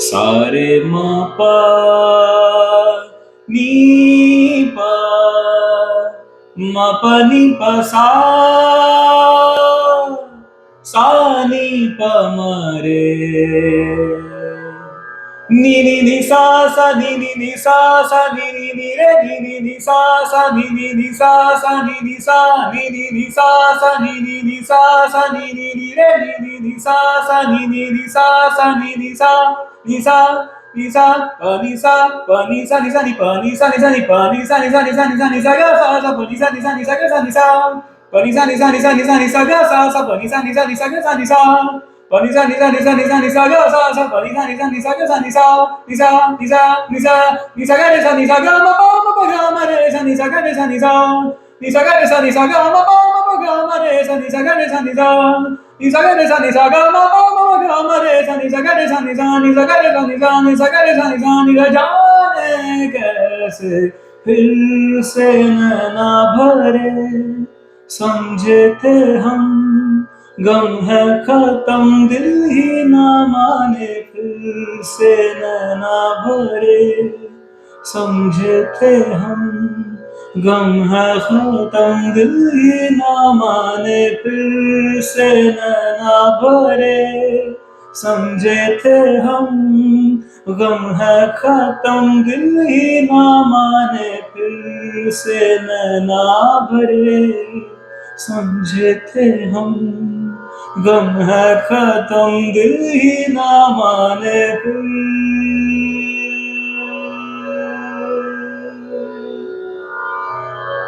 सारे म प नी प म प नी प सा नी प म रे नी नी नी सा नी नी नी सा नी नी नी रे नी नी सा नी नी नी सा नी नी सा नी नी नी सा नी नी नी सा नी नी नी रे नी नी सा नी नी नी सा नी नी सा नी सा नी सा नी सा नी सा नी सा नी नी सा नी सा नी नी सा नी सा नी सा नी सा नी सा गा सा नी सा नी सा नी सा गा सा नी सा नी सा नी सा नी सा नी सा नी सा गा सा नी सा नी सा नी सा गा सा नी सा नी सा नी सा नी सा नी सा नी सा गा सा नी सा नी सा नी सा गा सा नी सा नी सा नी सा नी सा नी सा गा रे सा नी सा गा ma pa ga ma re sa ni sa ga re sa ni sa ni sa ga re sa ni sa ga ma pa ga ma re sa ni sa ga re sa ni sa ni sa ga re sa ni sa ga ma pa ga ma re sa ni sa ga re sa ni sa ni sa ga re sa ni sa ni sa ga re sa ni sa ni रा जाने कैसे फिर से नैना भरे समझे थे हम गम है खत्म दिल ही ना माने फिर से नैना भरे समझे थे हम गम है खत्म दिल ही ना माने फिर से नैना भरे समझे थे हम गम है खत्म दिल ही ना माने फिर से नैना भरे समझे थे हम गम है खत्म दिल ही ना माने फिर